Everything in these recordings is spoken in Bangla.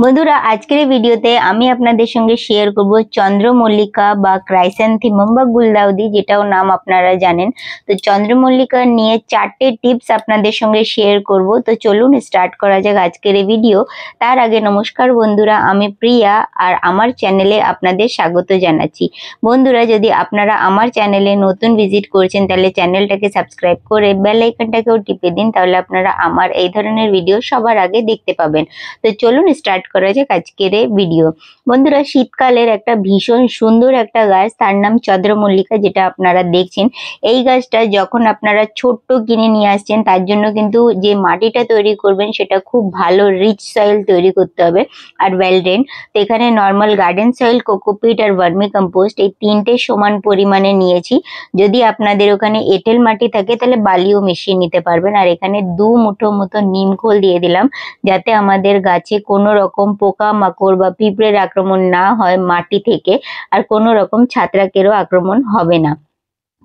বন্ধুরা আজকের এই ভিডিওতে আমি আপনাদের সঙ্গে শেয়ার করব চন্দ্রমল্লিকা বা ক্রাইস্যান্থেমাম বা গুলদাউদি, যেটাও নাম আপনারা জানেন। তো চন্দ্রমল্লিকা নিয়ে 4টে টিপস আপনাদের সঙ্গে শেয়ার করব। তো চলুন স্টার্ট করা যাক আজকের এই ভিডিও। তার আগে নমস্কার বন্ধুরা, আমি প্রিয়া আর আমার চ্যানেলে আপনাদের স্বাগত জানাচ্ছি। বন্ধুরা, যদি আপনারা আমার চ্যানেলে নতুন ভিজিট করছেন তাহলে চ্যানেলটাকে সাবস্ক্রাইব করে বেল আইকনটাকেও টিপে দিন, তাহলে আপনারা আমার এই ধরনের ভিডিও সবার আগে দেখতে পাবেন। তো চলুন স্টার্ট করা যাক আজকের এই ভিডিও। বন্ধুরা, শীতকালের একটা ভীষণ সুন্দর একটা গাছ, তার নাম চন্দ্রমল্লিকা, যেটা আপনারা দেখছেন। এই গাছটা যখন আপনারা ছোট্ট কিনে নিয়ে আসছেন, তার জন্য কিন্তু যে মাটিটা তৈরি করবেন সেটা খুব ভালো রিচ সয়েল তৈরি করতে হবে আর ওয়েল ড্রেন। তো এখানে নর্মাল গার্ডেন সয়েল, কোকোপিট আর ভার্মি কম্পোস্ট এই তিনটে সমান পরিমাণে নিয়েছি। যদি আপনাদের ওখানে এঁটেল মাটি থাকে তাহলে বালিও মিশিয়ে নিতে পারবেন। আর এখানে 2 মুঠো মতো নিম খোল দিয়ে দিলাম, যাতে আমাদের গাছে কোনো রকম পোকা মাকড় বা পিঁপড়ের আক্রমণ না হয় মাটি থেকে, আর কোনো রকম ছত্রাকেরও আক্রমণ হবে না।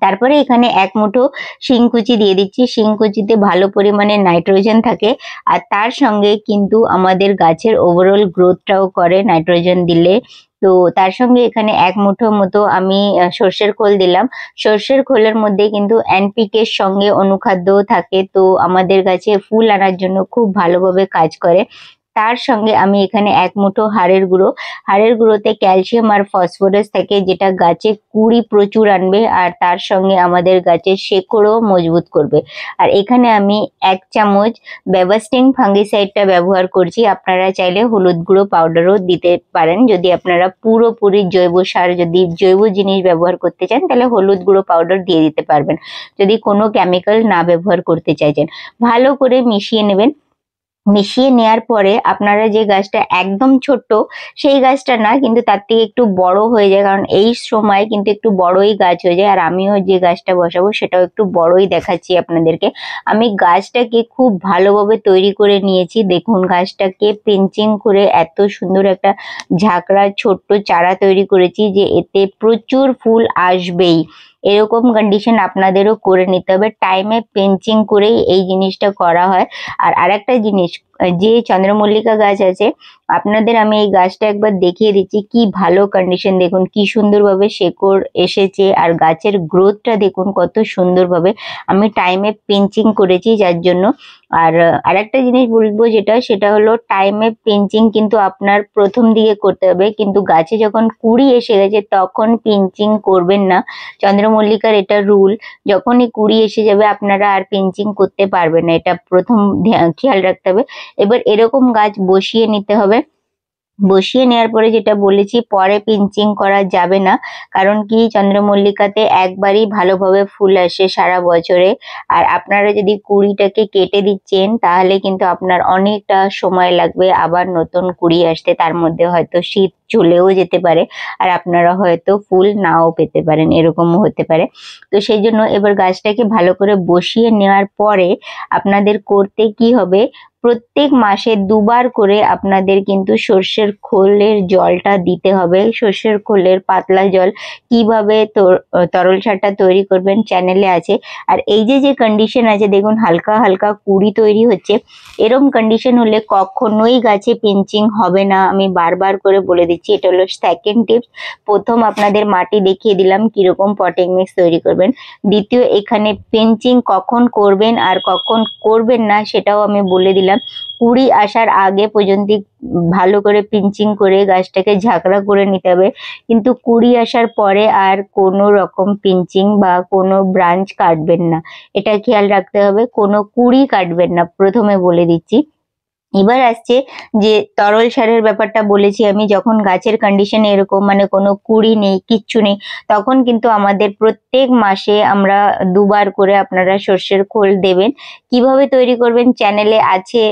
তারপরে এখানে 1 মুঠো শিংকুচি দিয়ে দিচ্ছি। শিংকুচিতে ভালো পরিমাণে নাইট্রোজেন থাকে, আর তার সঙ্গে কিন্তু আমাদের গাছের ওভারঅল গ্রোথটাও করে নাইট্রোজেন দিলে। তো তার সঙ্গে এখানে 1 মুঠো মতো আমি সর্ষের খোল দিলাম। সর্ষের খোলের মধ্যে কিন্তু এনপিকে সঙ্গে অনুখাদ্যও থাকে, তো আমাদের গাছে ফুল আনার জন্য খুব ভালোভাবে কাজ করে। তার সঙ্গে আমি এখানে 1 মুঠো হাড়ের গুঁড়ো। হাড়ের গুঁড়োতে ক্যালসিয়াম আর ফসফরাস থাকে, যেটা গাছে কুঁড়ি প্রচুর আনবে, আর তার সঙ্গে আমাদের গাছের শেকড়ও মজবুত করবে। আর এখানে আমি 1 চামচ ব্যাবাস্টিং ফাঙ্গিসাইডটা ব্যবহার করছি। আপনারা চাইলে হলুদ গুঁড়ো পাউডারও দিতে পারেন। যদি আপনারা পুরোপুরি জৈব সার, যদি জৈব জিনিস ব্যবহার করতে চান তাহলে হলুদ গুঁড়ো পাউডার দিয়ে দিতে পারবেন, যদি কোনো কেমিক্যাল না ব্যবহার করতে চাইছেন। ভালো করে মিশিয়ে নেবেন। মিশিয়ে নেওয়ার পরে আপনারা যে গাছটা একদম ছোট্ট, সেই গাছটা না, কিন্তু তার থেকে একটু বড় হয়ে যায়, কারণ এই সময় কিন্তু একটু বড়ই গাছ হয়ে যায়। আর আমিও যে গাছটা বসাবো সেটাও একটু বড়ই দেখাচ্ছি আপনাদেরকে। আমি গাছটাকে খুব ভালোভাবে তৈরি করে নিয়েছি। দেখুন, গাছটাকে পিঞ্চিং করে এত সুন্দর একটা ঝাঁকড়া ছোট্ট চারা তৈরি করেছি, যে এতে প্রচুর ফুল আসবেই। এরকম কন্ডিশন আপনাদেরও করে নিতে হবে। টাইমে পেঞ্চিং করেই এই জিনিসটা করা হয়। আর আরেকটা জিনিস, যে চন্দ্রমল্লিকা গাছ আছে, আপনাদের আমি এই গাছটা একবার দেখিয়ে দিচ্ছি। কি ভালো কন্ডিশন, দেখুন কি সুন্দরভাবে শেকড় এসেছে, আর গাছের গ্রোথটা দেখুন কত সুন্দরভাবে। আমি টাইমে পিঞ্চিং করেছি যার জন্য। আর আরেকটা জিনিস বলবো, সেটা হলো টাইমে পিঞ্চিং কিন্তু আপনার প্রথম দিকে করতে হবে, কিন্তু গাছে যখন কুঁড়ি এসে গেছে তখন পিঞ্চিং করবেন না। চন্দ্রমল্লিকার এটা রুল, যখনই কুঁড়ি এসে যাবে আপনারা আর পিঞ্চিং করতে পারবেন না, এটা প্রথম খেয়াল রাখতে হবে। এবার এরকম গাছ বসিয়ে নিতে হবে। বসিয়ে নেওয়ার পরে যেটা বলেছি, পরে পিঞ্চিং করা যাবে না, কারণ কি চন্দ্রমল্লিকাতে একবারই ভালোভাবে ফুল আসে সারা বছরে। আর আপনারা যদি কুঁড়িটাকে কেটে দিচ্ছেন তাহলে কিন্তু আপনার অনেকটা সময় লাগবে আবার নতুন কুঁড়ি আসতে, তার মধ্যে হয়তো শীত চলেও যেতে পারে, আর আপনারা হয়তো ফুল নাও পেতে পারেন, এরকমও হতে পারে। তো সেই জন্য এবার গাছটাকে ভালো করে বসিয়ে নেওয়ার পরে আপনাদের করতে কি হবে, প্রত্যেক মাসে 2 বার করে আপনাদের কিন্তু সর্ষের খোলের জলটা দিতে হবে। সর্ষের খোলের পাতলা জল কিভাবে তরল সারটা তৈরি করবেন চ্যানেলে আছে। আর এই যে কন্ডিশন আছে, দেখুন হালকা হালকা কুঁড়ি তৈরি হচ্ছে, এরম কন্ডিশন হলে কখনোই গাছে পিঞ্চিং হবে না। আমি বারবার করে বলে দিচ্ছি, এটা হলো সেকেন্ড টিপস। প্রথম আপনাদের মাটি দেখিয়ে দিলাম কিরকম পটিং মিক্স তৈরি করবেন। দ্বিতীয়, এখানে পিঞ্চিং কখন করবেন আর কখন করবেন না সেটাও আমি বলে দিলাম। কুঁড়ি আসার আগে পর্যন্ত ভালো করে পিঞ্চিং করে গাছটাকে ঝাঁকড়া করে নিতে হবে, কিন্তু কুঁড়ি আসার পরে আর কোনো রকম পিঞ্চিং বা কোনো ব্রাঞ্চ কাটবেন না, এটা খেয়াল রাখতে হবে। কোনো কুঁড়ি কাটবেন না, প্রথমে বলে দিচ্ছি। এবার আসছে যে তরল সারের ব্যাপারটা বলেছি আমি, যখন গাছের কন্ডিশন এরকম মানে কোনো কুঁড়ি নেই, কিচ্ছু নেই, তখন কিন্তু আমাদের প্রত্যেক মাসে আমরা 2 বার করে আপনারা সর্ষের খোল দেবেন। কিভাবে তৈরি করবেন চ্যানেলে আছে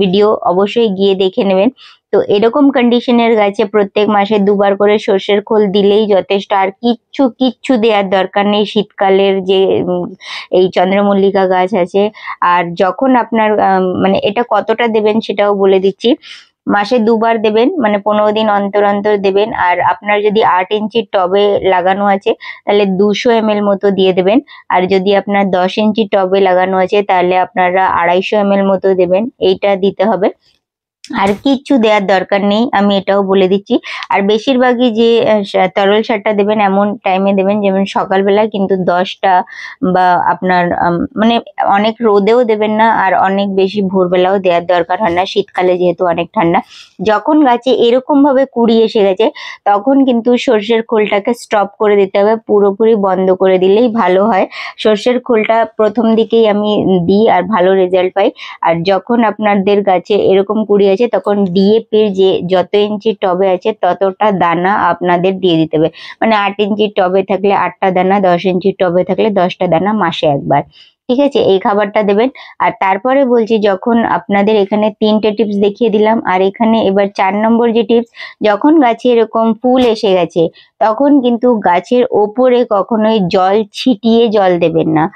ভিডিও, অবশ্যই গিয়ে দেখে নেবেন। তো এরকম কন্ডিশনের গাছে প্রত্যেক মাসে 2 বার করে সর্ষের খোল দিলেই যথেষ্ট, আর কিচ্ছু দেওয়ার দরকার নেই শীতকালের যে এই চন্দ্রমল্লিকা গাছ আছে। আর যখন আপনার মানে এটা কতটা দেবেন সেটাও বলে দিচ্ছি। মাসে 2 বার দেবেন, মানে 15 দিন অন্তর অন্তর দেবেন। আর আপনার যদি 8 ইঞ্চির টবে লাগানো আছে তাহলে 200 ml মতো দিয়ে দেবেন। আর যদি আপনার 10 ইঞ্চি টবে লাগানো আছে তাহলে আপনারা 250 ml মতো দেবেন, এইটা দিতে হবে। আর কিচ্ছু দেওয়ার দরকার নেই, আমি এটাও বলে দিচ্ছি। আর বেশিরভাগই যে তরল সারটা দেবেন এমন টাইমে দেবেন যেমন সকালবেলা, কিন্তু 10টা বা আপনার মানে অনেক রোদেও দেবেন না আর অনেক বেশি ভোরবেলাও দেওয়ার দরকার হয় না, শীতকালে যেহেতু অনেক ঠান্ডা। যখন গাছে এরকম ভাবে কুড়ি এসে গেছে তখন কিন্তু সর্ষের খোলটাকে স্টপ করে দিতে হবে, পুরোপুরি বন্ধ করে দিলেই ভালো হয়। সর্ষের খোলটা প্রথম দিকেই আমি দিই আর ভালো রেজাল্ট পাই। আর যখন আপনাদের গাছে এরকম কুড়ি আছে তখন ডিএপির যে যত ইঞ্চি টবে আছে ততটা দানা আপনাদের দিয়ে দিতে হবে। মানে 8 ইঞ্চির টবে থাকলে 8টা দানা, 10 ইঞ্চির টবে থাকলে 10টা দানা মাসে একবার। ঠিক আছে, এই খাবারটা দেবেন। আর তারপরে বলছি, যখন আপনাদের এখানে 3টে টিপস দেখিয়ে দিলাম, আর এখানে এবার 4 নম্বর যে টিপস, যখন গাছে এরকম ফুল এসে গেছে তখন কিন্তু গাছের ওপরে কখনোই জল ছিটিয়ে জল দেবেন না।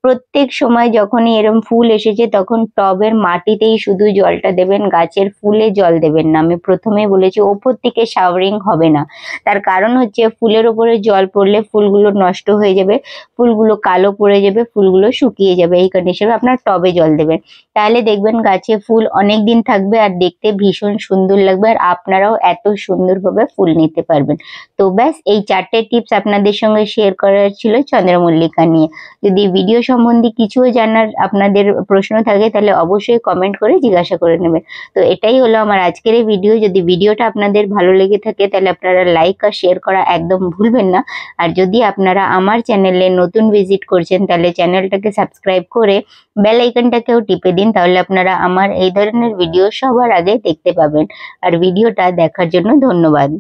প্রত্যেক সময় যখনই এরম ফুল এসেছে তখন টবের মাটিতেই শুধু জলটা দেবেন, গাছের ফুলে জল দেবেন না। আমি প্রথমেই বলেছি ওপর থেকে শাওয়ারিং হবে না। তার কারণ হচ্ছে ফুলের ওপরে জল পড়লে ফুলগুলো নষ্ট হয়ে যাবে, ফুলগুলো কালো পড়ে যাবে, ফুলগুলো শুকিয়ে যাবে। এই কন্ডিশনে আপনার টবে জল দেবেন, তাহলে দেখবেন গাছে ফুল অনেক দিন থাকবে আর দেখতে ভীষণ সুন্দর লাগবে, আর আপনারাও এত সুন্দরভাবে ফুল নিতে পারবেন। তো ব্যাস, এই 4টে টিপস আপনাদের সঙ্গে শেয়ার করার ছিল চন্দ্রমল্লিকা নিয়ে। যদি ভিডিও সম্বন্ধে কিছুও জানার আপনাদের প্রশ্ন থাকে তাহলে অবশ্যই কমেন্ট করে জিজ্ঞাসা করে নেবেন। তো এটাই হলো আমার আজকের এই ভিডিও। যদি ভিডিওটা আপনাদের ভালো লেগে থাকে তাহলে আপনারা লাইক আর শেয়ার করা একদম ভুলবেন না। আর যদি আপনারা আমার চ্যানেলে নতুন ভিজিট করছেন তাহলে চ্যানেলটাকে সাবস্ক্রাইব করে বেল আইকনটাকেও টিপে দিন, তাহলে আপনারা আমার এই ধরনের ভিডিও সবার আগে দেখতে পাবেন। আর ভিডিওটা দেখার জন্য ধন্যবাদ।